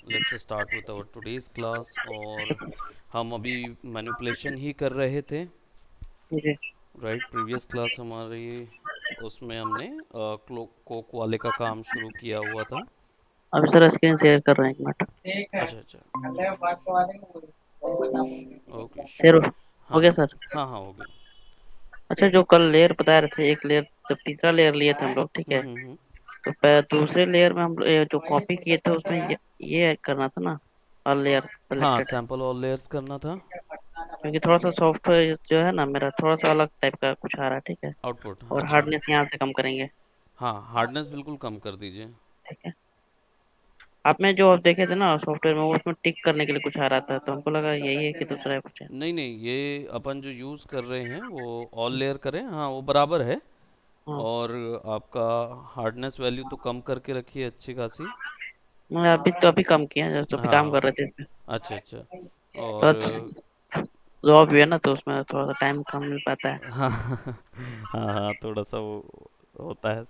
Let's start with our today's class. और हम अभी मैनिपुलेशन ही कर रहे थे, जी। राइट। प्रीवियस क्लास हमारी, उसमें हमने कोक वाले का काम शुरू किया हुआ था। अभी सर स्क्रीन शेयर कर रहे हैं, 1 मिनट। अच्छा अच्छा। Okay share sure. हो हाँ गया सर। हाँ हाँ, हो गया। अच्छा, जो कल लेयर बता रहे थे, एक लेयर जब तीसरा लेयर लिए थे हम लोग, ठीक है। हम्म। तो दूसरे लेयर में हम जो कॉपी किए थे उसमें ये करना था ना, ऑल लेयर हाँ, सेलेक्टेड। सैंपल और लेयर्स करना था। क्योंकि थोड़ा सा सॉफ्टवेयर जो है ना मेरा, थोड़ा सा अलग टाइप का कुछ आ रहा है, ठीक है। आउटपुट, और अच्छा। हार्डनेस यहाँ से कम करेंगे। हाँ, हार्डनेस बिल्कुल कम कर दीजिए। ठीक है। आप में जो आप देखे थे ना सॉफ्टवेयर में, वो उसमें टिक करने के लिए कुछ आ रहा था, तो हमको लगा यही है कि दूसरा है कुछ है। नहीं नहीं, ये अपन जो यूज़ कर रहे हैं वो ऑल लेयर करें, हाँ वो बराबर है। हाँ। और आपका हार्डनेस वैल्यू तो कम करके रखिए अच्छी खासी। मैं अभी कम किया है, जब अभी काम कर हाँ, रहे थे इस पे। अच्छा अच्छा। और थोड़ा जॉब भी है ना, तो उसमें थोड़ा सा टाइम कम मिल पाता है। हाँ हाँ हाँ, थोड़ा सा वो होता है,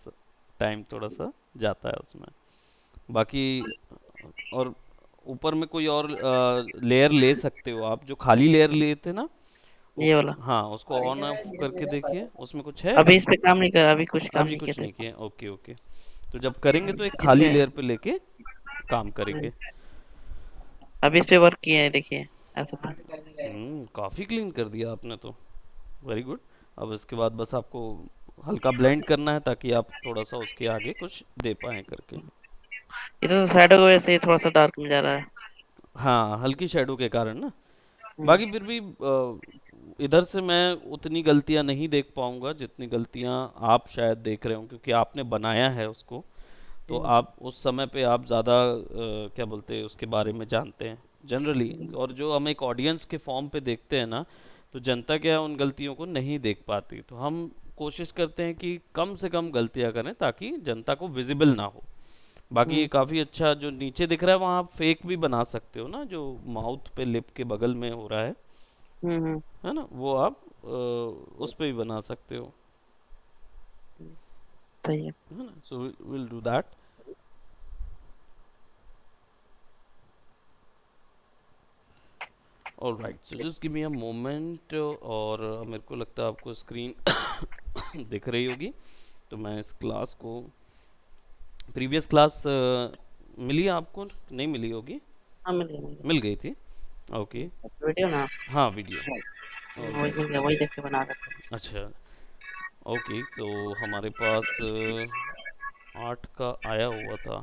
टाइम थोड़ा सा जाता है उसमें। बाकी और ऊपर में कोई और लेयर ले सकते हो आप, जो खाली लेयर लिए थे ना वो। ये वाला। हाँ, उसको ऑन ऑफ करके देखिए उसमें कुछ है अभी अभी। इस पे काम नहीं कर, अभी कुछ काम अभी नहीं किया कुछ था नहीं इसमें। किए, ओके ओके। तो जब करेंगे तो एक इस खाली पे लेयर पे लेके काम करेंगे। अभी इस पे वर्क किया है, देखिए ऐसा था। काफ़ी क्लीन कर दिया आपने तो, वेरी गुड। अब इसके बाद बस आपको हल्का ब्लेंड करना है ताकि आप थोड़ा सा उसके आगे कुछ दे पाएँ करके। ये तो शैडो की वजह से थोड़ा सा डार्क में जा रहा है। हाँ, हल्की शेडो के कारण ना। हम्म। बाकी फिर भी इधर से मैं उतनी गलतियां नहीं देख पाऊंगा जितनी गलतियां आप शायद देख रहे हो, क्योंकि आपने बनाया है उसको। तो हम्म। आप उस समय पे आप ज़्यादा क्या बोलते हैं उसके बारे में जानते हैं जनरली। और जो हम एक ऑडियंस के फॉर्म पे देखते हैं ना, तो जनता क्या है उन गलतियों को नहीं देख पाती। तो हम कोशिश करते हैं कि कम से कम गलतियां करें ताकि जनता को विजिबल ना हो। बाकी ये हम्म। काफ़ी अच्छा, जो नीचे दिख रहा है वहाँ आप फेक भी बना सकते हो ना, जो माउथ पे लिप के बगल में हो रहा हम्म। है ना, वो आप उस पे भी बना सकते हो, हम्म। सही है। है ना। So will do that. Alright, so just give me a moment. और मेरे को लगता है आपको स्क्रीन दिख रही होगी। तो मैं इस क्लास को, प्रीवियस क्लास मिली आपको, नहीं मिली होगी। हाँ, मिल गया मिल मिल गई थी, ओके। गया वीडियो ना। हाँ, वीडियो। वही ऑलराइट। मिल गया, वही देख के बना रहे थे। अच्छा, ओके। सो हमारे पास 8 का आया हुआ था।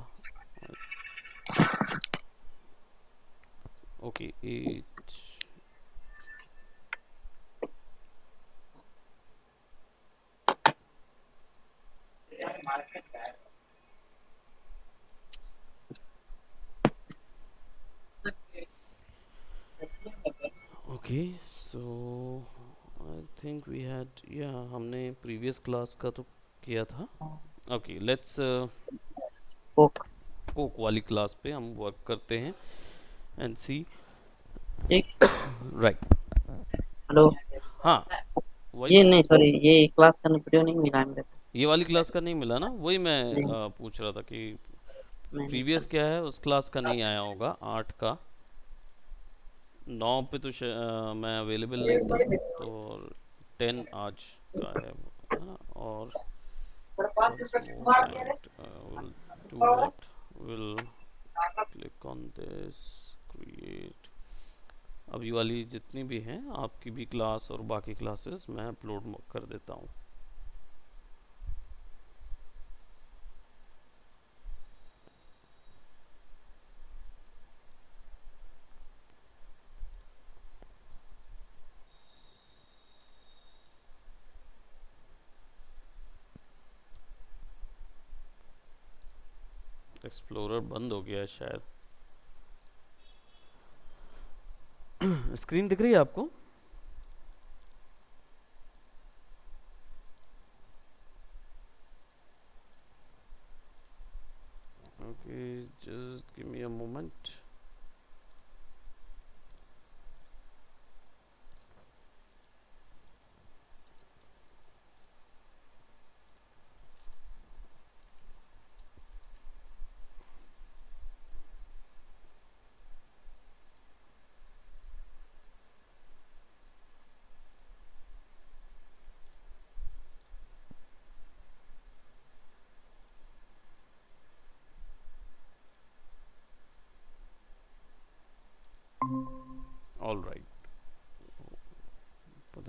Okay, 8। Okay, so I think we had, या हमने प्रीवियस क्लास का तो किया था। Okay, let's coke. कोक वाली क्लास पे हम वर्क करते हैं एंड सी। एक। राइट। हेलो। हाँ, वही ये मैं, नहीं, सॉरी, ये क्लास का वीडियो नहीं मिला है मेरे को। ये वाली क्लास का नहीं मिला ना, वही मैं नहीं। पूछ रहा था कि नहीं प्रीवियस क्या है, उस क्लास का नहीं आया होगा 8 का। 9 पे तो मैं अवेलेबल नहीं था। तो 10 आज का है वो, है ना। और once moment we'll do what, we'll click on this, create। अब ये वाली जितनी भी हैं आपकी भी क्लास और बाकी क्लासेस मैं अपलोड कर देता हूँ। एक्सप्लोरर बंद हो गया है शायद। स्क्रीन दिख रही है आपको? Okay, just give me a moment.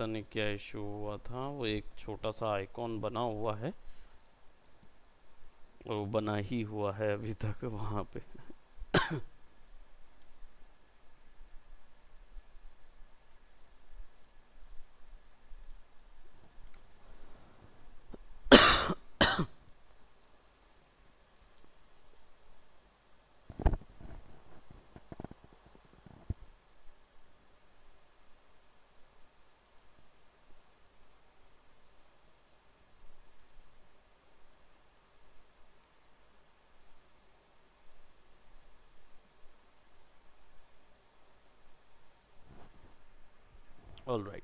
पता नहीं क्या इशू हुआ था, वो एक छोटा सा आइकॉन बना हुआ है और वो बना ही हुआ है अभी तक वहाँ पे। ऑल राइट,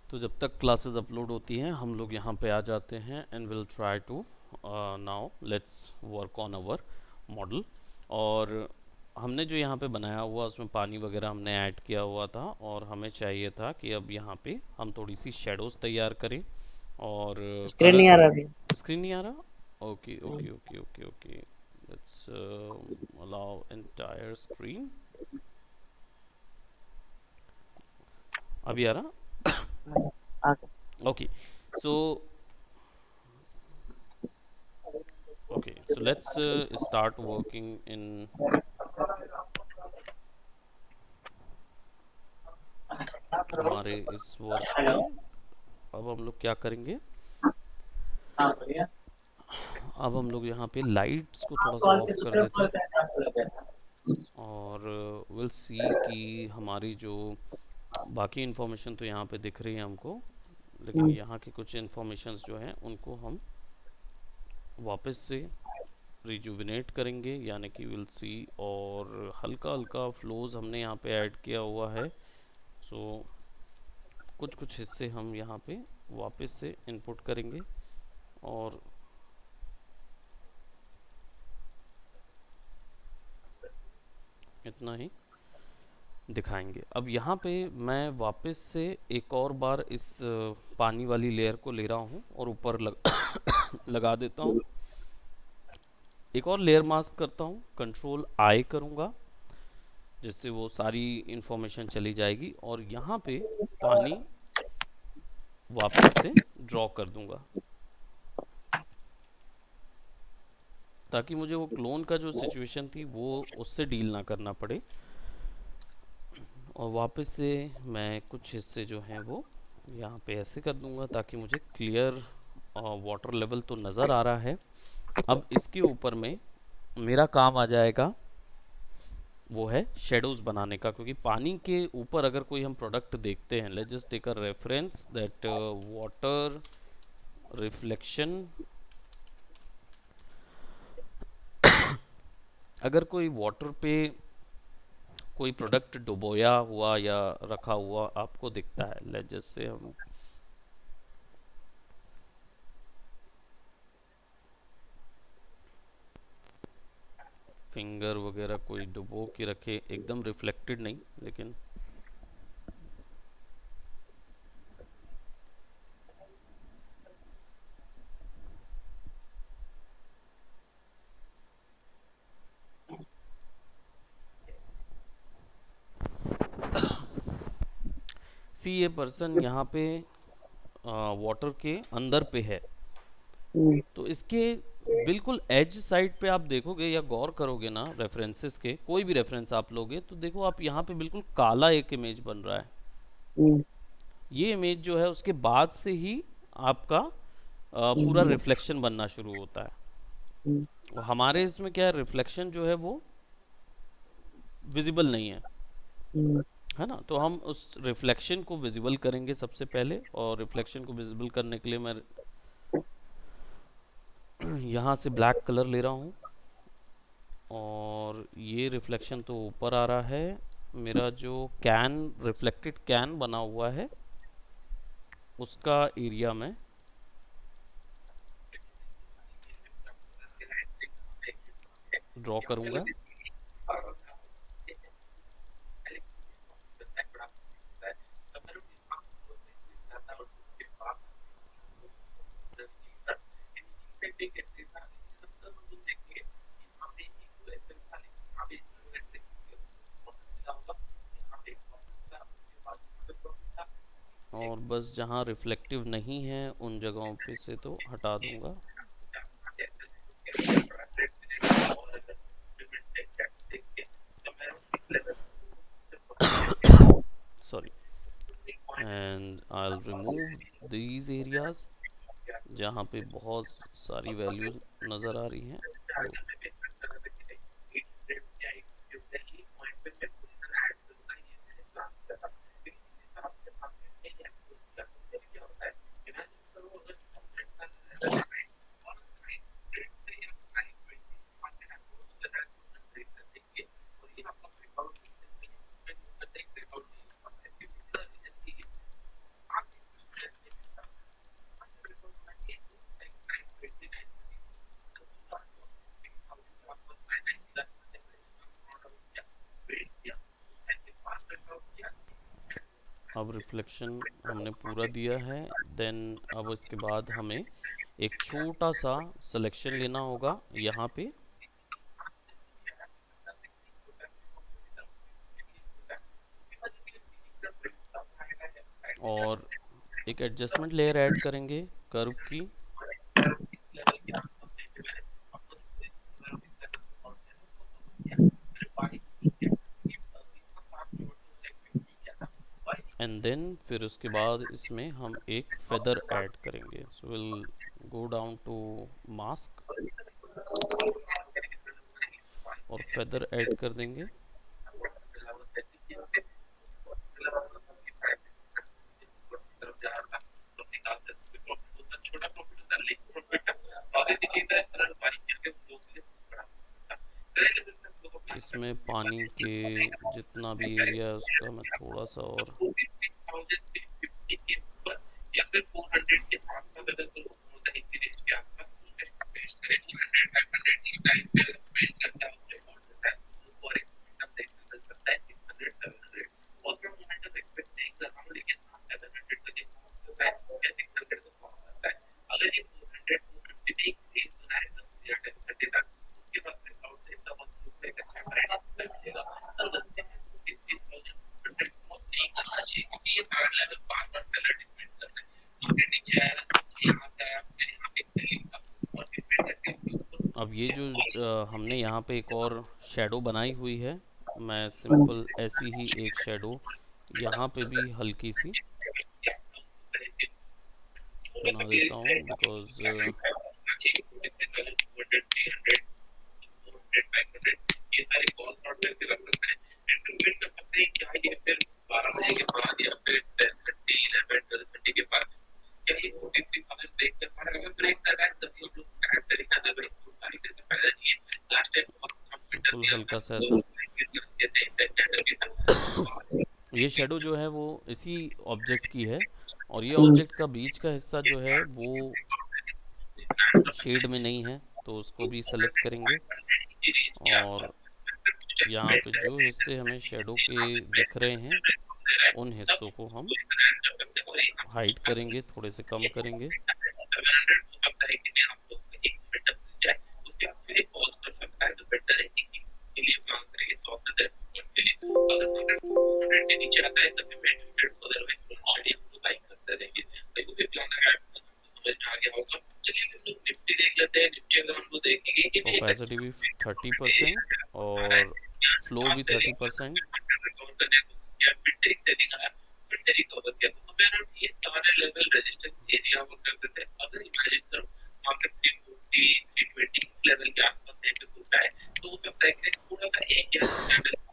तो जब तक क्लासेस अपलोड होती हैं हम लोग यहाँ पे आ जाते हैं and will try to now let's work on our model. और हमने जो यहाँ पे बनाया हुआ उसमें पानी वगैरह हमने ऐड किया हुआ था, और हमें चाहिए था कि अब यहाँ पे हम थोड़ी सी शेडोज़ तैयार करें और स्क्रीन कलर। नहीं आ रहा अभी। स्क्रीन नहीं आ रहा? Okay okay okay okay okay, let's allow entire screen. अभी आ रहा? Ah okay, so okay, so let's start working in हमारे इस वर्क पे। अब हम लोग क्या करेंगे, अब हम लोग यहाँ पे लाइट्स को थोड़ा सा ऑफ कर देते हैं और विल सी कि हमारी जो बाकी इन्फॉर्मेशन तो यहाँ पे दिख रही है हमको, लेकिन यहाँ की कुछ इन्फॉर्मेशंस जो हैं उनको हम वापस से रिजुविनेट करेंगे, यानी कि विल सी। और हल्का हल्का फ्लोज हमने यहाँ पे ऐड किया हुआ है, सो कुछ कुछ हिस्से हम यहाँ पे वापस से इनपुट करेंगे और इतना ही दिखाएंगे। अब यहाँ पे मैं वापस से एक और बार इस पानी वाली लेयर को ले रहा हूँ और ऊपर लगा देता हूँ। एक और लेयर मास्क करता हूँ, कंट्रोल आई करूँगा जिससे वो सारी इंफॉर्मेशन चली जाएगी, और यहाँ पे पानी वापस से ड्रॉ कर दूंगा ताकि मुझे वो क्लोन का जो सिचुएशन थी वो उससे डील ना करना पड़े। और वापस से मैं कुछ हिस्से जो हैं वो यहाँ पे ऐसे कर दूंगा ताकि मुझे क्लियर वाटर लेवल तो नज़र आ रहा है। अब इसके ऊपर में मेरा काम आ जाएगा वो है शेडोज़ बनाने का, क्योंकि पानी के ऊपर अगर कोई हम प्रोडक्ट देखते हैं, let's just take a reference that water reflection. अगर कोई वाटर पे कोई प्रोडक्ट डुबोया हुआ या रखा हुआ आपको दिखता है, लेट्स जस्ट से हम फिंगर वगैरह कोई डुबो के रखे, एकदम रिफ्लेक्टेड नहीं लेकिन सी ये पर्सन यहाँ पे वाटर के अंदर पे है, तो इसके बिल्कुल एज साइड पे आप देखोगे या गौर करोगे ना, रेफरेंसेस के कोई भी रेफरेंस आप लोगे तो देखो आप यहाँ पे बिल्कुल काला एक इमेज बन रहा है। ये इमेज जो है उसके बाद से ही आपका पूरा रिफ्लेक्शन बनना शुरू होता है। और हमारे इसमें क्या है, रिफ्लेक्शन जो है वो विजिबल नहीं है ना, तो हम उस रिफ्लेक्शन को विजिबल करेंगे सबसे पहले। और रिफ्लेक्शन को विजिबल करने के लिए मैं यहाँ से ब्लैक कलर ले रहा हूँ और ये रिफ्लेक्शन तो ऊपर आ रहा है। मेरा जो कैन रिफ्लेक्टेड कैन बना हुआ है उसका एरिया में ड्रॉ करूँगा। और बस जहाँ रिफ्लेक्टिव नहीं है उन जगहों पे से तो हटा दूंगा। Sorry, and I will remove these areas जहाँ पे बहुत सारी वैल्यूज नज़र आ रही हैं। तो अब रिफ्लेक्शन हमने पूरा दिया है। देन अब इसके बाद हमें एक छोटा सा सिलेक्शन लेना होगा यहाँ पे, और एक एडजस्टमेंट लेयर ऐड करेंगे कर्व की। एंड देन फिर उसके बाद इसमें हम एक फेदर ऐड करेंगे। So will go down to mask और फेदर ऐड कर देंगे। इसमें पानी के जितना भी एरिया है उसका मैं थोड़ा सा और अब ये जो हमने यहाँ पे एक और शेडो बनाई हुई है, मैं सिंपल ऐसी ही एक शेडो यहाँ पे भी हल्की सी बना देता हूँ, बिकॉज बिल्कुल हल्का सा ऐसा। ये शेडो जो है वो इसी ऑब्जेक्ट की है, और ये ऑब्जेक्ट का बीच का हिस्सा जो है वो शेड में नहीं है, तो उसको भी सेलेक्ट करेंगे। और यहाँ पे जो हिस्से हमें शेडो के दिख रहे हैं उन हिस्सों को हम हाइड करेंगे, थोड़े से कम करेंगे। ओपेसिटी भी 30% और फ्लो भी 30%।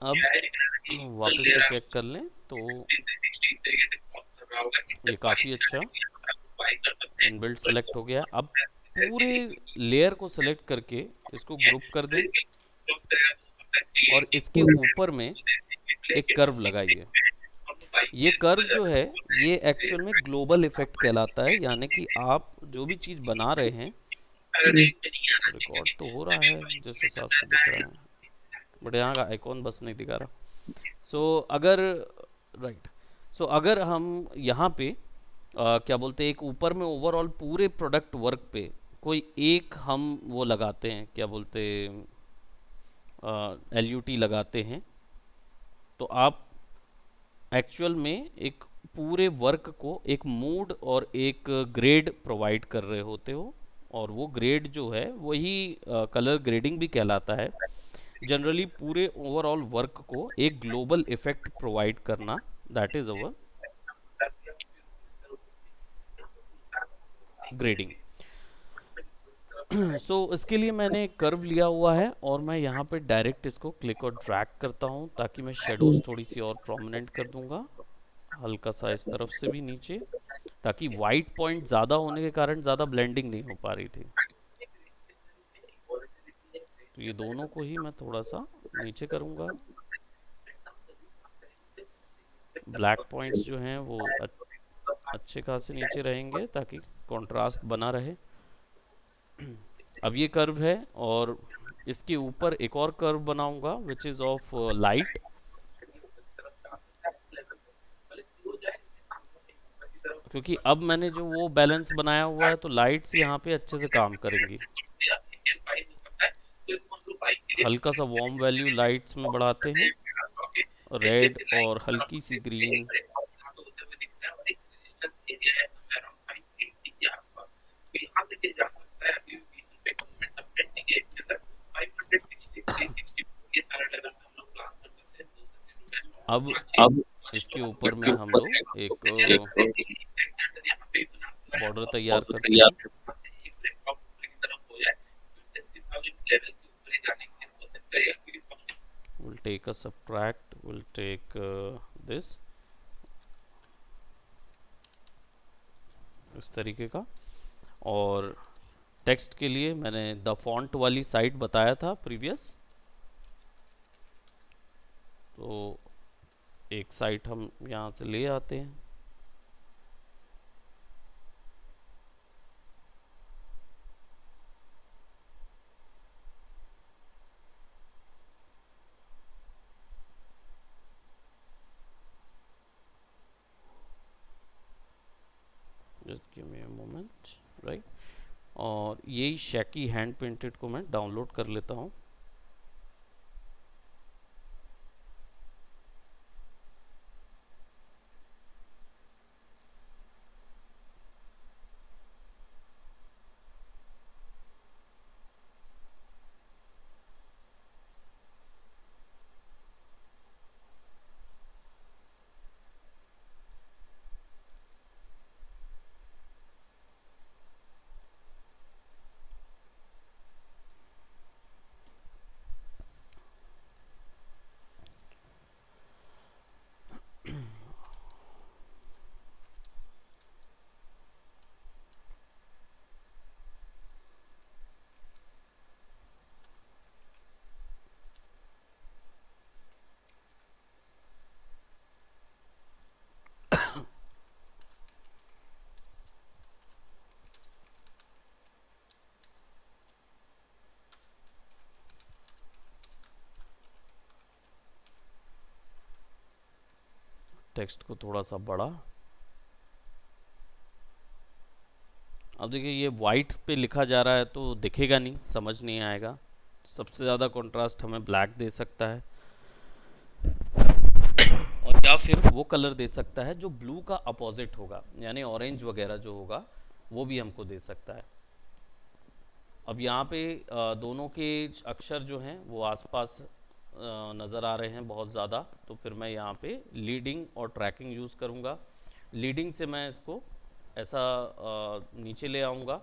अब वापस से चेक कर लें तो ये काफ़ी अच्छा इनबिल्ट सेलेक्ट हो गया। अब पूरे लेयर को सेलेक्ट करके इसको ग्रुप कर दें और इसके ऊपर में एक कर्व लगाइए। ये कर्व जो है ये एक्चुअल में ग्लोबल इफेक्ट कहलाता है, यानी कि आप जो भी चीज़ बना रहे हैं, रिकॉर्ड तो हो रहा है जिस हिसाब से दिख रहा है, बट यहाँ का आइकॉन बस नहीं दिखा रहा। अगर राइट, अगर हम यहाँ पे क्या बोलते हैं, एक ऊपर में ओवरऑल पूरे प्रोडक्ट वर्क पे कोई एक हम वो लगाते हैं, क्या बोलते LUT लगाते हैं, तो आप एक्चुअल में एक पूरे वर्क को एक मूड और एक ग्रेड प्रोवाइड कर रहे होते हो, और वो ग्रेड जो है वही कलर ग्रेडिंग भी कहलाता है। जनरली पूरे ओवरऑल वर्क को एक ग्लोबल इफेक्ट प्रोवाइड करना, दैट इज अवर ग्रेडिंग। सो इसके लिए मैंने एक कर्व लिया हुआ है, और मैं यहाँ पे डायरेक्ट इसको क्लिक और ड्रैग करता हूँ ताकि मैं शेडोज थोड़ी सी और प्रोमिनेंट कर दूंगा, हल्का सा इस तरफ से भी नीचे, ताकि वाइट पॉइंट ज़्यादा होने के कारण ज़्यादा ब्लेंडिंग नहीं हो पा रही थी। तो ये दोनों को ही मैं थोड़ा सा नीचे करूँगा। ब्लैक पॉइंट्स जो हैं वो अच्छे खासे नीचे रहेंगे ताकि कंट्रास्ट बना रहे। अब ये कर्व है, और इसके ऊपर एक और कर्व बनाऊंगा विच इज़ ऑफ लाइट। क्योंकि अब मैंने जो वो बैलेंस बनाया हुआ है, तो लाइट्स यहाँ पे अच्छे से काम करेंगी। हल्का सा वार्म वैल्यू लाइट्स में बढ़ाते हैं, रेड और हल्की सी ग्रीन। अब अब इसके ऊपर में हम लोग एक बॉर्डर तैयार ऑर्डर करते तैयार हैं। We'll take a subtract, we'll take this, इस तरीके का। और टेक्स्ट के लिए मैंने द फॉन्ट वाली साइट बताया था प्रीवियस, तो एक साइट हम यहाँ से ले आते हैं। Just give me a moment, right. और यही शैकी हैंड पेंटेड को मैं डाउनलोड कर लेता हूँ। टेक्स्ट को थोड़ा सा बड़ा। अब देखिए ये वाइट पे लिखा जा रहा है तो दिखेगा नहीं, समझ नहीं आएगा। सबसे ज़्यादा कंट्रास्ट हमें ब्लैक दे सकता है, और या फिर वो कलर दे सकता है जो ब्लू का अपोजिट होगा, यानी ऑरेंज वगैरह जो होगा वो भी हमको दे सकता है। अब यहाँ पे दोनों के अक्षर जो हैं वो आसपास नज़र आ रहे हैं बहुत ज़्यादा, तो फिर मैं यहाँ पे लीडिंग और ट्रैकिंग यूज़ करूँगा। लीडिंग से मैं इसको ऐसा नीचे ले आऊँगा,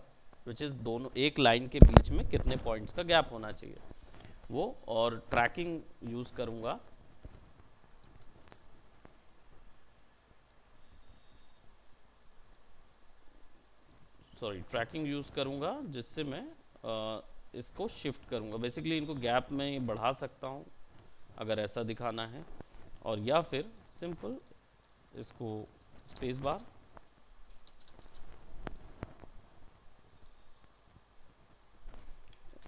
विच इज़ दोनों एक लाइन के बीच में कितने पॉइंट्स का गैप होना चाहिए वो, और ट्रैकिंग यूज़ करूँगा। सॉरी, ट्रैकिंग यूज़ करूँगा जिससे मैं इसको शिफ्ट करूँगा। बेसिकली इनको गैप में बढ़ा सकता हूँ अगर ऐसा दिखाना है, और या फिर सिंपल इसको स्पेस बार,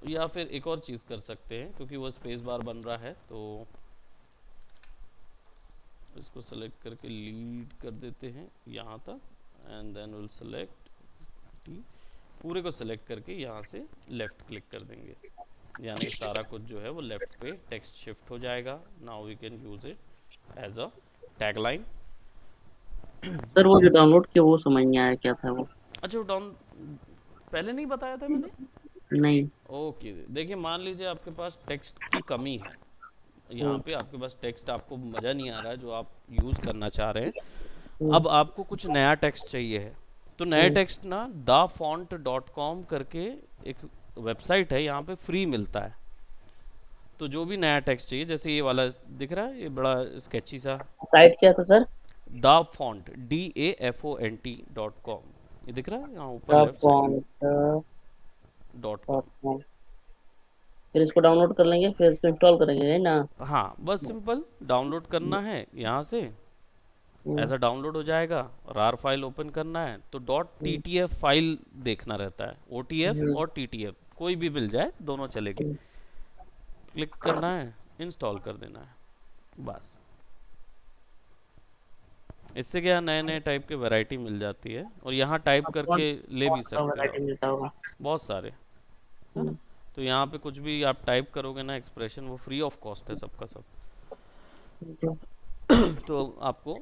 या फिर एक और चीज़ कर सकते हैं क्योंकि वो स्पेस बार बन रहा है, तो इसको सेलेक्ट करके लीड कर देते हैं यहाँ तक, एंड देन विल सेलेक्ट टी, पूरे को सेलेक्ट करके यहाँ से लेफ़्ट क्लिक कर देंगे, यानी सारा कुछ जो है वो लेफ़्ट पे टेक्स्ट शिफ्ट हो जाएगा। Now we can use it as a tagline. Sir वो जो डाउनलोड किया वो समझ नहीं आया क्या था वो। अच्छा, वो डाउन पहले नहीं बताया था मैंने? नहीं। ओके, देखिए मान लीजिए आपके पास टेक्स्ट की कमी है, यहाँ हम्म, पे आपके पास टेक्स्ट आपको मज़ा नहीं आ रहा है जो आप यूज़ करना चाह रहे हैं। हम्म, अब आपको कुछ नया टेक्स्ट चाहिए है, तो नए हम्म, टेक्स्ट ना dafont.com करके एक वेबसाइट है, यहाँ पे फ्री मिलता है। तो जो भी नया टेक्स्ट चाहिए, जैसे ये वाला दिख रहा है, ये बड़ा स्केची सा, साइट क्या था सर? द फॉन्ट DAFONT.com, ये दिख रहा है यहाँ ऊपर the left side, font dot dot com. Com. फिर इसको डाउनलोड कर लेंगे, फिर इसको इंस्टॉल करेंगे, है ना? हाँ, बस सिंपल डाउनलोड करना है यहाँ से, हम्म, ऐसा डाउनलोड हो जाएगा। रार फाइल ओपन करना है तो डॉट टी हम्म, टी एफ फाइल देखना रहता है, OTF हम्म, और TTF कोई भी मिल जाए, दोनों चलेगी। हम्म, क्लिक करना है, इंस्टॉल कर देना है, बस। इससे क्या नए नए टाइप के वैरायटी मिल जाती है, और यहाँ टाइप अब कौन करके ले भी कौन सा सकते हो आप, वैरायटी मिलता होगा? बहुत सारे, है ना। हम्म, तो यहाँ पे कुछ भी आप टाइप करोगे ना एक्सप्रेशन, वो फ्री ऑफ कॉस्ट है सबका सब। हम्म। तो आपको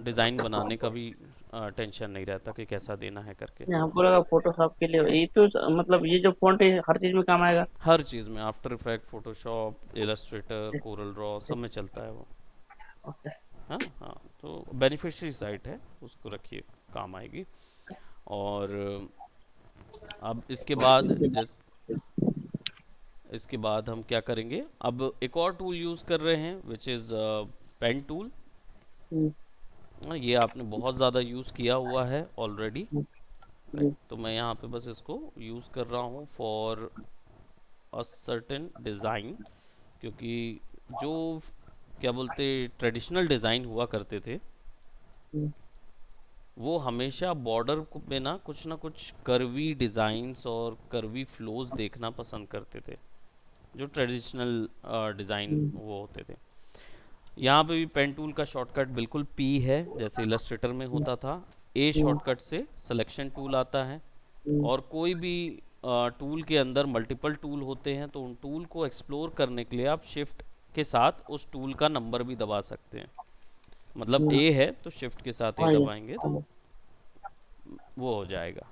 डिज़ाइन बनाने का भी टेंशन नहीं रहता कि कैसा देना है करके। यहाँ पर लगा फोटोशॉप के लिए ये तो मतलब ये जो फॉन्ट है हर चीज में काम आएगा। हर चीज़ में, after effect, Photoshop, Illustrator, Corel Draw, सब में चलता है वो। ओके। हाँ हाँ, तो बेनिफिशियरी साइट है, उसको रखिए, काम आएगी। और अब इसके बाद हम क्या करेंगे, अब एक और टूल यूज़ कर रहे हैं विच इज़ पेन टूल। हम्म, ये आपने बहुत ज़्यादा यूज़ किया हुआ है ऑलरेडी, हम्म, राइट। हम्म, तो मैं यहाँ पे बस इसको यूज़ कर रहा हूँ फॉर अ सर्टेन डिज़ाइन, क्योंकि जो क्या बोलते ट्रेडिशनल डिज़ाइन हुआ करते थे, हम्म, वो हमेशा बॉर्डर पे ना कुछ कर्वी डिज़ाइंस और कर्वी फ्लोज देखना पसंद करते थे, जो ट्रेडिशनल डिज़ाइन हम्म, वो होते थे। यहाँ पे भी पेन टूल का शॉर्टकट बिल्कुल P है, जैसे इलस्ट्रेटर में होता था। A हम्म, शॉर्टकट से सिलेक्शन टूल आता है, हम्म, और कोई भी टूल के अंदर मल्टीपल टूल होते हैं, तो उन टूल को एक्सप्लोर करने के लिए आप शिफ्ट के साथ उस टूल का नंबर भी दबा सकते हैं। मतलब हम्म। A है तो शिफ्ट के साथ A हाँ जी। दबाएंगे तो वो हो जाएगा।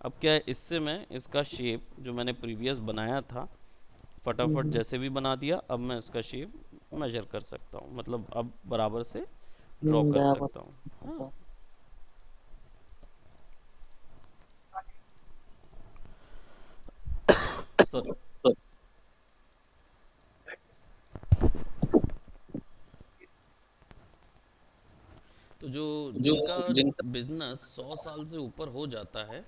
अब क्या है, इससे मैं इसका शेप जो मैंने प्रीवियस बनाया था फटाफट हम्म, जैसे भी बना दिया, अब मैं इसका शेप मेजर कर सकता हूँ, मतलब अब बराबर से ड्रॉ कर बराबर। सकता हूँ। हाँ, सॉरी। तो जो जो जिनका जिनका बिजनेस 100 साल से ऊपर हो जाता है,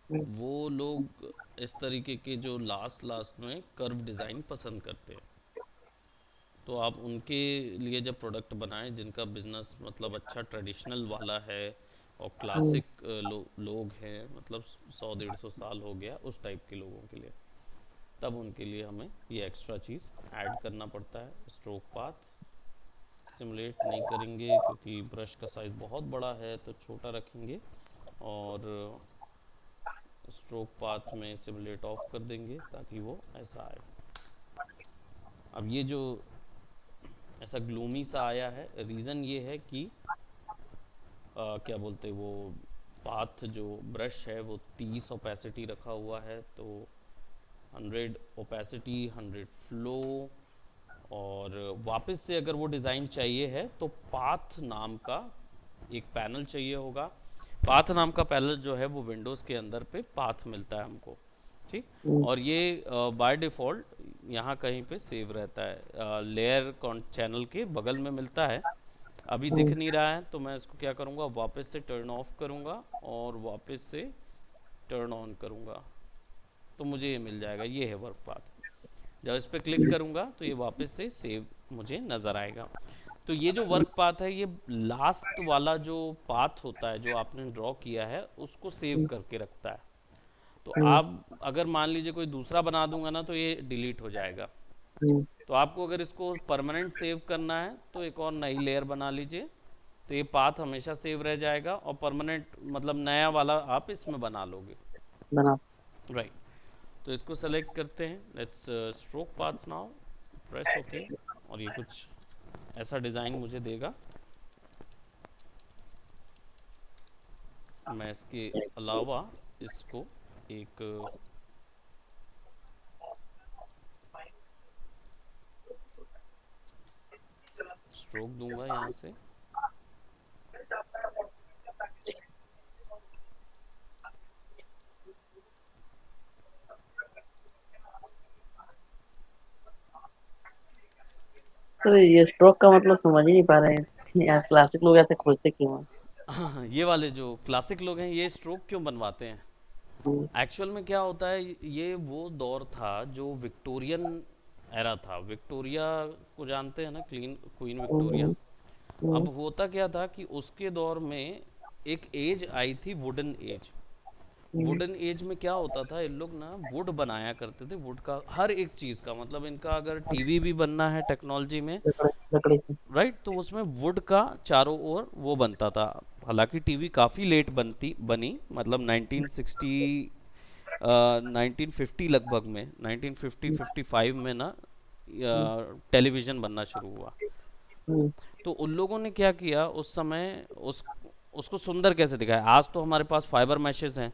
हम्म, वो लोग इस तरीके के जो लास्ट लास्ट में कर्व डिज़ाइन पसंद करते हैं। तो आप उनके लिए जब प्रोडक्ट बनाएं जिनका बिजनेस मतलब अच्छा ट्रेडिशनल वाला है, और हम्म, क्लासिक लोग हैं, मतलब 100 150 साल हो गया उस टाइप के लोगों के लिए, तब उनके लिए हमें ये एक्स्ट्रा चीज़ ऐड करना पड़ता है। स्ट्रोक पाथ सिमुलेट नहीं करेंगे क्योंकि ब्रश का साइज़ बहुत बड़ा है, तो छोटा रखेंगे, और स्ट्रोक पाथ में सिमुलेट ऑफ कर देंगे ताकि वो ऐसा आए। अब ये जो ऐसा ग्लूमी सा आया है, रीज़न ये है कि क्या बोलते वो पाथ जो ब्रश है वो 30 ओपेसिटी रखा हुआ है, तो 100 ओपेसिटी 100 फ्लो, और वापस से अगर वो डिज़ाइन चाहिए है तो पाथ नाम का एक पैनल चाहिए होगा। पाथ नाम का पैनल जो है वो विंडोज़ के अंदर पे पाथ मिलता है हमको, ठीक। हम्म, और ये बाय डिफ़ॉल्ट यहाँ कहीं पे सेव रहता है, लेयर चैनल के बगल में मिलता है। अभी दिख हम्म, नहीं रहा है, तो मैं इसको क्या करूँगा, वापस से टर्न ऑफ करूँगा और वापस से टर्न ऑन करूँगा, तो मुझे ये मिल जाएगा, ये है वर्क पाथ। जब इस पर क्लिक करूँगा तो ये वापस से सेव मुझे नज़र आएगा। तो ये जो वर्क पाथ है, ये लास्ट वाला जो पाथ होता है जो आपने ड्रॉ किया है उसको सेव हम्म, करके रखता है। तो हम्म, आप अगर मान लीजिए कोई दूसरा बना दूंगा ना, तो ये डिलीट हो जाएगा। हम्म, तो आपको अगर इसको परमानेंट सेव करना है तो एक और नई लेयर बना लीजिए, तो ये पाथ हमेशा सेव रह जाएगा, और परमानेंट मतलब नया वाला आप इसमें बना लोगे, बना। राइट। तो इसको सेलेक्ट करते हैं, let's stroke path now, press okay, और ये कुछ ऐसा डिज़ाइन मुझे देगा। मैं इसके अलावा इसको एक स्ट्रोक दूंगा यहाँ से। तो ये स्ट्रोक का मतलब समझ ही नहीं पा रहे हैं यार, क्लासिक लोग ऐसे खोजते क्यों हैं? हाँ, ये वाले जो क्लासिक लोग हैं ये स्ट्रोक क्यों बनवाते हैं? हम्म, एक्चुअल में क्या होता है, ये वो दौर था जो विक्टोरियन एरा था। विक्टोरिया को जानते हैं ना, क्वीन विक्टोरिया। हम्म, हम्म, अब होता क्या था कि उसके दौर में एक एज आई थी, वुडन एज। हम्म, वुडन एज में क्या होता था, इन लोग ना वुड बनाया करते थे, वुड का हर एक चीज़ का, मतलब इनका अगर टीवी भी बनना है टेक्नोलॉजी में, लकड़ी लकड़ी की। राइट, तो उसमें वुड का चारों ओर वो बनता था। हालांकि टीवी काफ़ी लेट बनी, मतलब 1960 1950 लगभग में, 1950-55 में ना हम्म, टेलीविज़न बनना शुरू हुआ। हम्म, तो उन लोगों ने क्या किया उस समय, उसको सुंदर कैसे दिखाया। आज तो हमारे पास फाइबर मैशेस हैं,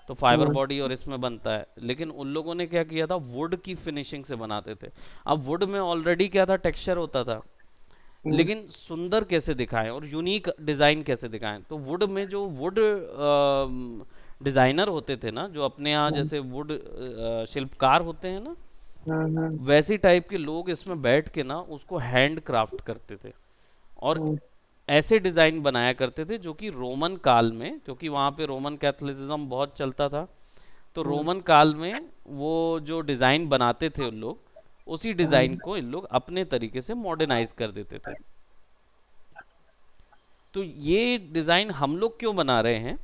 तो फाइबर हम्म, बॉडी और इसमें बनता है, लेकिन उन लोगों ने क्या किया था, वुड की फिनिशिंग से बनाते थे। अब वुड में ऑलरेडी क्या था, टेक्सचर होता था, हम्म, लेकिन सुंदर कैसे दिखाएं और यूनिक डिज़ाइन कैसे दिखाएं। तो वुड में जो वुड डिज़ाइनर होते थे ना, जो अपने यहाँ हम्म, जैसे वुड शिल्पकार होते हैं ना, हम्म, वैसी टाइप के लोग इसमें बैठ के ना उसको हैंड क्राफ्ट करते थे, और हम्म, ऐसे डिज़ाइन बनाया करते थे जो कि रोमन काल में, क्योंकि वहाँ पे रोमन कैथोलिसिज्म बहुत चलता था, तो हम्म, रोमन काल में वो जो डिज़ाइन बनाते थे उन लोग, उसी डिज़ाइन हम्म, को इन लोग अपने तरीके से मॉडर्नाइज कर देते थे। तो ये डिज़ाइन हम लोग क्यों बना रहे हैं?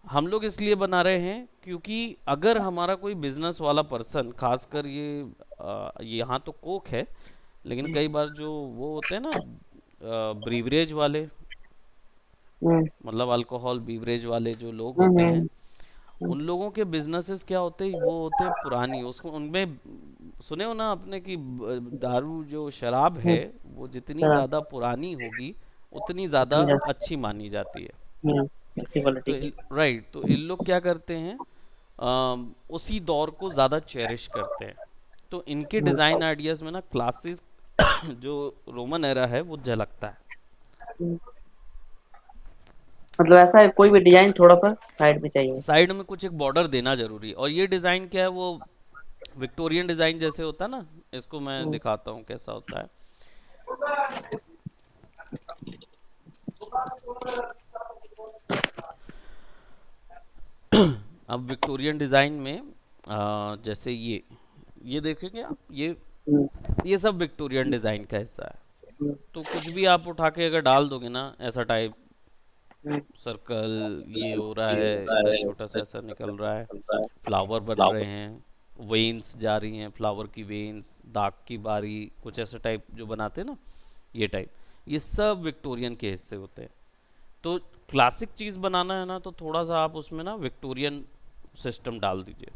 हम लोग इसलिए बना रहे हैं क्योंकि अगर हमारा कोई बिजनेस वाला पर्सन, खासकर ये यहाँ तो कोक है, लेकिन कई बार जो वो होते हैं ना ब्रीवरेज वाले, हम्म, मतलब अल्कोहल बीवरेज वाले जो लोग हम्म, होते हैं, हम्म, उन लोगों के बिजनेसेस क्या होते हैं, वो होते हैं पुरानी, उसको उनमें सुने हो ना आपने कि दारू जो शराब है, हम्म, वो जितनी चला, ज़्यादा पुरानी होगी उतनी ज़्यादा उतनी ज्यादा। अच्छी मानी जाती है। अच्छी क्वालिटी तो की। राइट, तो इन लोग क्या करते हैं, उसी दौर को ज़्यादा चेरिश करते हैं। तो इनके हम्म, डिज़ाइन आइडियाज़ में ना क्लासिक जो रोमन एरा है वो झलकता है। हम्म। मतलब ऐसा है, कोई भी डिजाइन थोड़ा सा साइड में चाहिए। साइड में कुछ एक बॉर्डर देना जरूरी है, और ये डिज़ाइन क्या है, वो विक्टोरियन डिज़ाइन जैसे होता है ना। इसको मैं हम्म, दिखाता हूँ कैसा होता है। अब विक्टोरियन डिज़ाइन में जैसे ये देखेंगे आप, हम्म, ये सब विक्टोरियन डिज़ाइन का हिस्सा है। हम्म, तो कुछ भी आप उठा के अगर डाल दोगे ना, ऐसा टाइप हम्म, सर्कल ये हो रहा है, इधर छोटा सा ऐसा निकल रहा है, फ्लावर बन रहे हैं, वेन्स जा रही हैं, फ्लावर की वेन्स, दाग की बारी, कुछ ऐसा टाइप जो बनाते हैं ना, ये टाइप, ये सब विक्टोरियन के हिस्से होते हैं। तो क्लासिक चीज़ बनाना है ना, तो थोड़ा सा आप उसमें ना विक्टोरियन सिस्टम डाल दीजिए,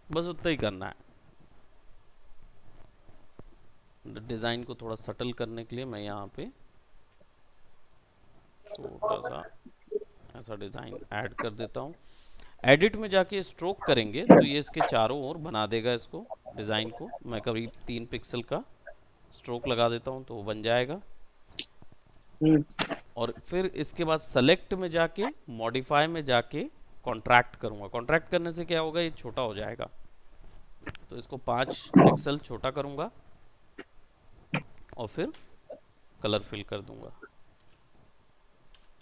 बस उतना ही करना है। डिज़ाइन को थोड़ा सटल करने के लिए मैं यहाँ पे छोटा सा ऐसा डिज़ाइन ऐड कर देता हूँ। एडिट में जाके स्ट्रोक करेंगे तो ये इसके चारों ओर बना देगा इसको, डिज़ाइन को। मैं करीब 3 पिक्सल का स्ट्रोक लगा देता हूँ तो वो बन जाएगा। हम्म, और फिर इसके बाद सेलेक्ट में जाके, मॉडिफाई में जाके कॉन्ट्रैक्ट करूँगा। कॉन्ट्रैक्ट करने से क्या होगा, ये छोटा हो जाएगा, तो इसको 5 पिक्सल छोटा करूँगा और फिर कलर फिल कर दूंगा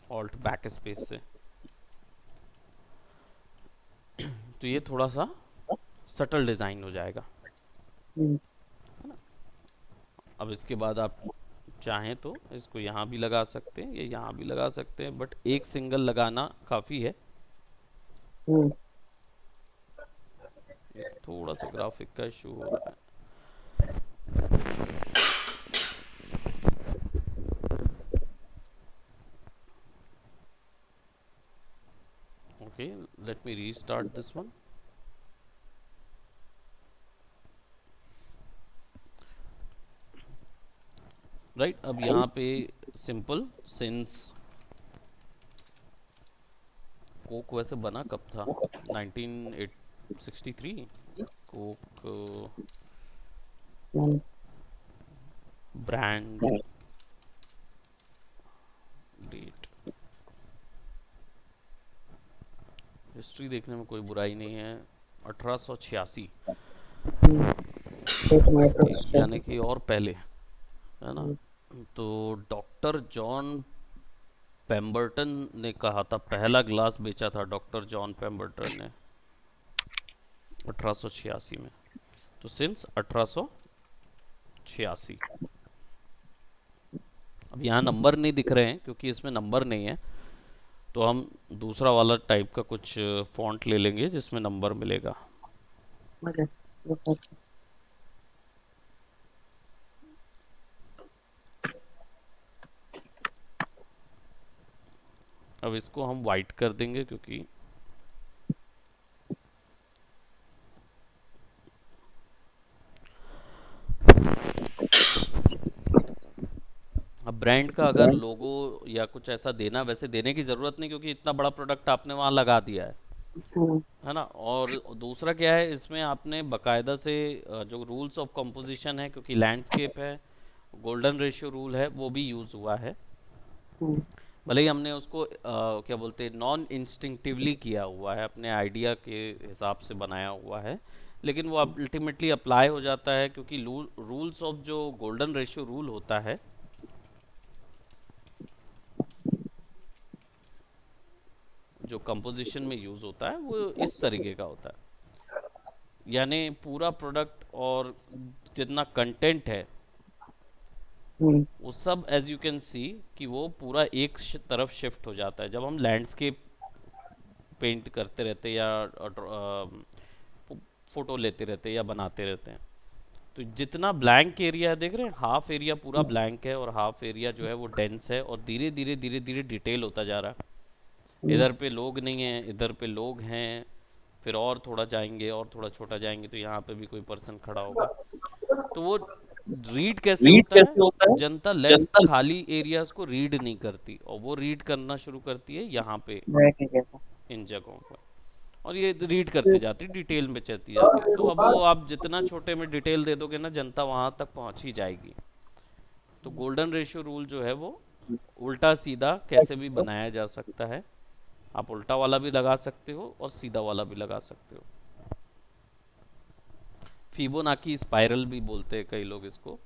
ऑल्ट बैक स्पेस से। तो ये थोड़ा सा सटल डिज़ाइन हो जाएगा। हम्म, अब इसके बाद आप चाहें तो इसको यहाँ भी लगा सकते हैं, ये यहाँ भी लगा सकते हैं, बट एक सिंगल लगाना काफ़ी है। हम्म। ये थोड़ा सा ग्राफिक का इशू हो रहा है। Okay, let me restart this one. Right. अब यहाँ पे सिंपल सिंस कोक वैसे बना कब था, 1963। कोक ब्रांड डेट, हिस्ट्री देखने में कोई बुराई नहीं है, 1886, यानी कि और पहले, है ना। तो डॉक्टर जॉन पेम्बर्टन ने कहा था, पहला ग्लास बेचा था डॉक्टर जॉन पेम्बर्टन ने 1886 में। तो सिंस 1886। अब यहाँ नंबर नहीं दिख रहे हैं क्योंकि इसमें नंबर नहीं है, तो हम दूसरा वाला टाइप का कुछ फॉन्ट ले लेंगे जिसमें नंबर मिलेगा। अब इसको हम वाइट कर देंगे क्योंकि अब ब्रांड का अगर लोगो या कुछ ऐसा देना, वैसे देने की ज़रूरत नहीं क्योंकि इतना बड़ा प्रोडक्ट आपने वहाँ लगा दिया है ना। और दूसरा क्या है, इसमें आपने बकायदा से जो रूल्स ऑफ कंपोजिशन है, क्योंकि लैंडस्केप है, गोल्डन रेशियो रूल है, वो भी यूज़ हुआ है। भले ही हमने उसको क्या बोलते हैं, नॉन इंस्टिंक्टिवली किया हुआ है, अपने आइडिया के हिसाब से बनाया हुआ है, लेकिन वो अल्टीमेटली अप्लाई हो जाता है क्योंकि रूल्स ऑफ जो गोल्डन रेशियो रूल होता है, जो कंपोजिशन में यूज़ होता है, वो इस तरीके का होता है। यानी पूरा प्रोडक्ट और जितना कंटेंट है वो सब, एज यू कैन सी, कि वो पूरा एक तरफ शिफ्ट हो जाता है जब हम लैंडस्केप पेंट करते रहते हैं या फोटो लेते रहते हैं या बनाते रहते हैं। तो जितना ब्लैंक एरिया है, देख रहे हैं, हाफ एरिया पूरा ब्लैंक है और हाफ एरिया जो है वो डेंस है, और धीरे धीरे धीरे धीरे डिटेल होता जा रहा है। इधर पे लोग नहीं हैं, इधर पे लोग हैं, फिर और थोड़ा जाएंगे और थोड़ा छोटा जाएंगे तो यहाँ पे भी कोई पर्सन खड़ा होगा। तो वो रीड कैसे होता है, जनता लेफ्ट खाली एरियाज को रीड नहीं करती और वो रीड करना शुरू करती है यहाँ पे, इन जगहों पर, और ये रीड करते जाती, डिटेल में चलती जाती है। तो अब वो आप जितना छोटे में डिटेल दे दोगे ना, जनता वहाँ तक पहुँच ही जाएगी। तो गोल्डन रेशियो रूल जो है वो उल्टा सीधा कैसे भी बनाया जा सकता है। आप उल्टा वाला भी लगा सकते हो और सीधा वाला भी लगा सकते हो। फिबोनाची स्पाइरल भी बोलते हैं कई लोग इसको,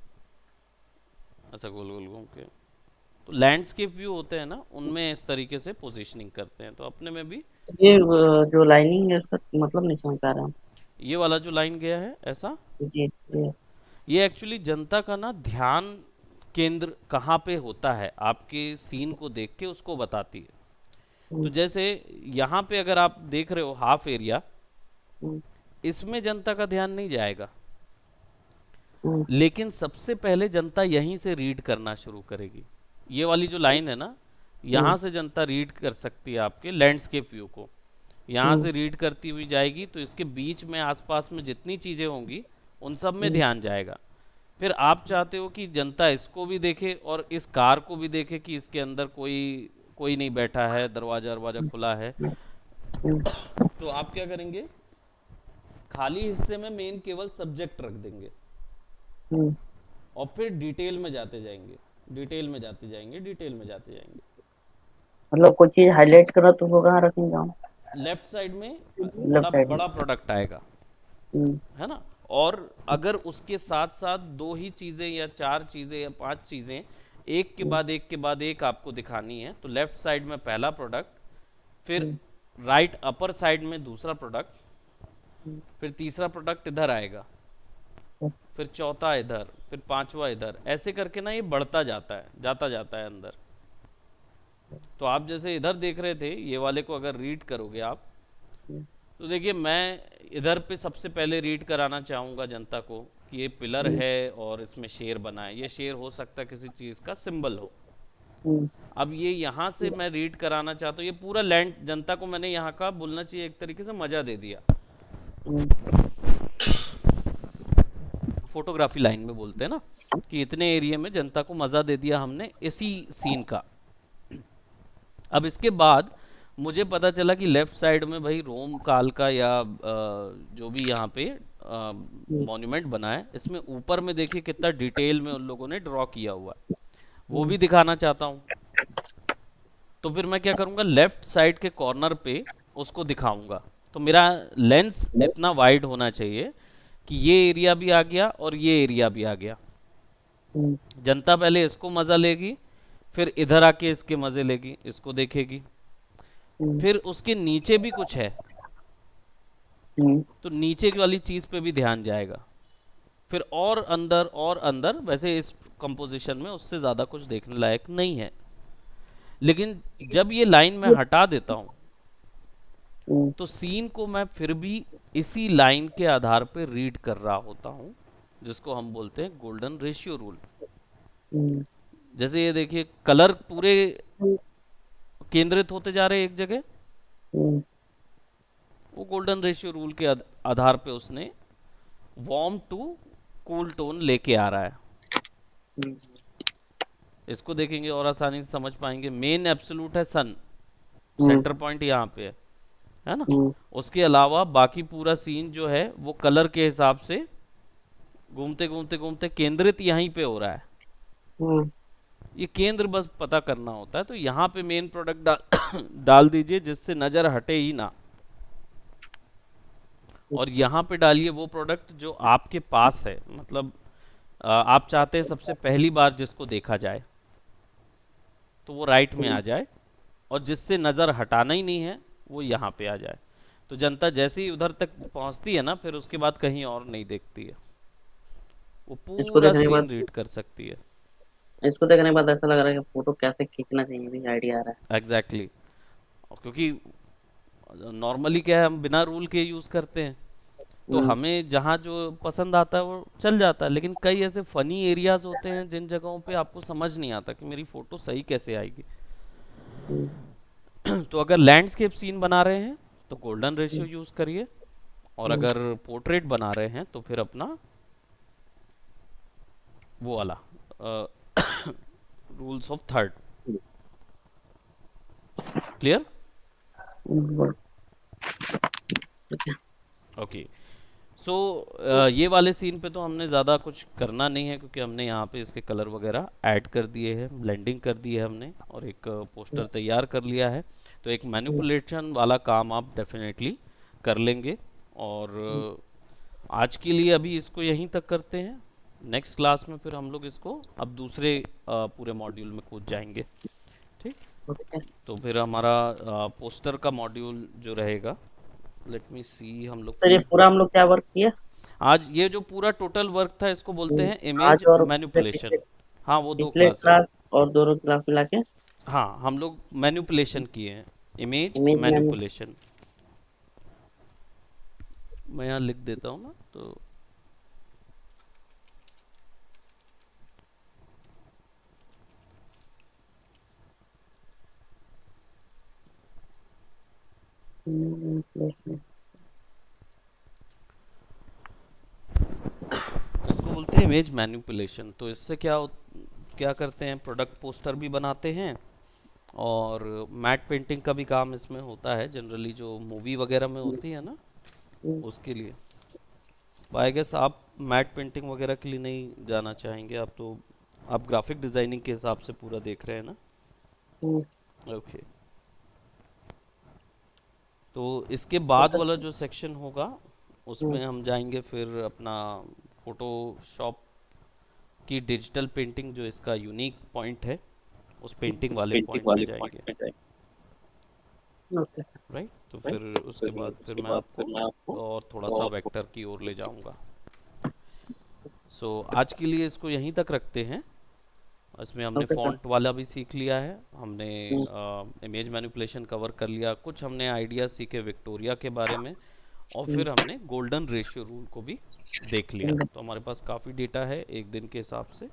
ऐसा गोल गोल घूम के। तो लैंडस्केप व्यू होते हैं ना, उनमें इस तरीके से पोजीशनिंग करते हैं। तो अपने में भी ये जो लाइनिंग है उसका मतलब नहीं समझ पा रहा हूँ। ये वाला जो लाइन गया है ऐसा, जी जी। ये एक्चुअली जनता का ना ध्यान केंद्र कहाँ पे होता है, आपके सीन को देख के उसको बताती है। तो जैसे यहाँ पे अगर आप देख रहे हो हाफ एरिया, इसमें जनता का ध्यान नहीं जाएगा, लेकिन सबसे पहले जनता यहीं से रीड करना शुरू करेगी। ये वाली जो लाइन है ना, यहाँ से जनता रीड कर सकती है आपके लैंडस्केप व्यू को, यहाँ से रीड करती हुई जाएगी। तो इसके बीच में आसपास में जितनी चीज़ें होंगी उन सब में ध्यान जाएगा। फिर आप चाहते हो कि जनता इसको भी देखे और इस कार को भी देखे कि इसके अंदर कोई कोई नहीं बैठा है, दरवाजा दरवाजा खुला है। तो आप क्या करेंगे, खाली हिस्से में मेन केवल सब्जेक्ट रख देंगे और फिर डिटेल में जाते जाएंगे, डिटेल में जाते जाएंगे, डिटेल में जाते जाएंगे। मतलब कोई चीज हाईलाइट करो तो वो कहाँ रखेंगे हम? लेफ्ट साइड में लेफ्ट बड़ा साइड में। बड़ा प्रोडक्ट आएगा, है ना। और अगर उसके साथ साथ दो ही चीजें या चार चीजें या पांच चीजें एक के बाद एक के बाद एक आपको दिखानी है, तो लेफ्ट साइड में पहला प्रोडक्ट, फिर राइट अपर साइड में दूसरा प्रोडक्ट, फिर तीसरा प्रोडक्ट इधर आएगा, फिर चौथा इधर, फिर पांचवा इधर, ऐसे करके ना ये बढ़ता जाता है, जाता जाता है अंदर। तो आप जैसे इधर देख रहे थे, ये वाले को अगर रीड करोगे आप, तो देखिए मैं इधर पे सबसे पहले रीड कराना चाहूँगा जनता को कि ये पिलर है और इसमें शेर बना है। ये शेर हो सकता है किसी चीज़ का सिंबल हो। अब ये यहाँ से मैं रीड कराना चाहता हूँ, ये पूरा लैंड जनता को मैंने यहाँ का बोलना चाहिए एक तरीके से मजा दे दिया। फोटोग्राफी लाइन में बोलते हैं ना, कि इतने एरिया में जनता को मज़ा दे दिया हमने इसी सीन का। अब इसके बाद मुझे पता चला कि लेफ्ट साइड में भाई रोम काल का या जो भी यहाँ पे मॉन्यूमेंट बना है, इसमें ऊपर में देखिए कितना डिटेल में उन लोगों ने ड्रॉ किया हुआ है, वो भी दिखाना चाहता हूँ। तो फिर मैं क्या करूँगा, लेफ्ट साइड के कॉर्नर पे उसको दिखाऊंगा। तो मेरा लेंस इतना वाइड होना चाहिए कि ये एरिया भी आ गया और ये एरिया भी आ गया। जनता पहले इसको मज़ा लेगी, फिर इधर आके इसके मज़े लेगी, इसको देखेगी, फिर उसके नीचे भी कुछ है तो नीचे की वाली चीज़ पे भी ध्यान जाएगा, फिर और अंदर। वैसे इस कंपोजिशन में उससे ज़्यादा कुछ देखने लायक नहीं है, लेकिन जब ये लाइन मैं हटा देता हूँ तो सीन को मैं फिर भी इसी लाइन के आधार पे रीड कर रहा होता हूँ, जिसको हम बोलते हैं गोल्डन रेशियो रूल। जैसे ये देखिए कलर पूरे केंद्रित होते जा रहे हैं एक जगह, वो गोल्डन रेशियो रूल के आधार पे उसने वार्म टू कूल टोन लेके आ रहा है। इसको देखेंगे और आसानी से समझ पाएंगे। मेन एब्सोल्यूट है सन, सेंटर पॉइंट यहाँ पे है ना। उसके अलावा बाकी पूरा सीन जो है वो कलर के हिसाब से घूमते घूमते घूमते केंद्रित यहीं पे हो रहा है। ये केंद्र बस पता करना होता है। तो यहाँ पे मेन प्रोडक्ट डाल दीजिए जिससे नजर हटे ही ना, और यहाँ पे डालिए वो प्रोडक्ट जो आपके पास है, मतलब आप चाहते हैं सबसे पहली बार जिसको देखा जाए तो वो राइट में आ जाए, और जिससे नज़र हटाना ही नहीं है वो यहाँ पे आ जाए। तो जनता जैसे ही उधर तक पहुँचती है ना, फिर उसके बाद कहीं और नहीं देखती है, वो इसको पूरा देखने के सीन बाद रीड कर सकती है। इसको देखने के बाद ऐसा लग रहा है कि फोटो कैसे खींचना चाहिए भी आइडिया आ रहा एग्जैक्टली exactly. क्योंकि नॉर्मली क्या है, हम बिना रूल के यूज़ करते हैं, तो है। हमें जहाँ जो पसंद आता है वो चल जाता है, लेकिन कई ऐसे फनी एरियाज होते हैं जिन जगहों पे आपको समझ नहीं आता कि मेरी फ़ोटो सही कैसे आएगी। तो अगर लैंडस्केप सीन बना रहे हैं तो गोल्डन रेशियो यूज़ करिए, और अगर पोर्ट्रेट बना रहे हैं तो फिर अपना वो वाला rules of third. Clear? Okay. So ये वाले सीन पे तो हमने ज़्यादा कुछ करना नहीं है, क्योंकि हमने यहाँ पे इसके कलर वगैरह ऐड कर दिए हैं, ब्लेंडिंग कर दी है हमने, और एक पोस्टर तैयार कर लिया है। तो एक मैनिपुलेशन वाला काम आप डेफिनेटली कर लेंगे। और आज के लिए अभी इसको यहीं तक करते हैं। नेक्स्ट क्लास में फिर हम लोग इसको अब दूसरे पूरे मॉड्यूल में कूद जाएंगे। ठीक। तो फिर हमारा पोस्टर का मॉड्यूल जो रहेगा, लेट मी सी, हम लोग तो ये पूरा हम लोग क्या वर्क किया आज ये जो पूरा टोटल वर्क था इसको बोलते हैं इमेज आज और मैनिपुलेशन। हाँ, वो 2 पिछले क्लासेस। क्लास और दोनों क्लास मिला के हाँ, हम लोग मैनिपुलेशन किए हैं, इमेज इमेज मैम। मैनिपुलेशन। मैं यहाँ लिख देता हूँ ना, तो इसको बोलते हैं इमेज मैनिपुलेशन। तो इससे क्या करते हैं, प्रोडक्ट पोस्टर भी बनाते हैं, और मैट पेंटिंग का भी काम इसमें होता है, जनरली जो मूवी वगैरह में होती है ना, उसके लिए। आई गेस आप मैट पेंटिंग वगैरह के लिए नहीं जाना चाहेंगे, आप तो आप ग्राफिक डिज़ाइनिंग के हिसाब से पूरा देख रहे हैं ना। ओके। तो इसके बाद वाला जो सेक्शन होगा उसमें हम जाएंगे फिर अपना फोटोशॉप की डिजिटल पेंटिंग, जो इसका यूनिक पॉइंट है, उस पेंटिंग वाले पॉइंट पे जाएंगे। राइट। तो फिर उसके बाद फिर मैं आपको और थोड़ा सा वेक्टर की ओर ले जाऊंगा। सो आज के लिए इसको यहीं तक रखते हैं। इसमें हमने फॉन्ट वाला भी सीख लिया है, हमने इमेज मैनिपुलेशन कवर कर लिया, कुछ हमने आइडिया सीखे विक्टोरिया के बारे में, और फिर हमने गोल्डन रेशियो रूल को भी देख लिया। तो हमारे पास काफ़ी डेटा है एक दिन के हिसाब से।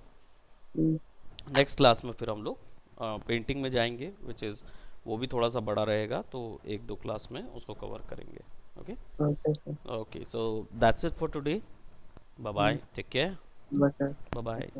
नेक्स्ट क्लास में फिर हम लोग पेंटिंग में जाएंगे, विच इज़ वो भी थोड़ा सा बड़ा रहेगा, तो 1-2 क्लास में उसको कवर करेंगे। Okay, okay, so that's it for today. Bye hmm, bye, take care, बस सर। Bye bye.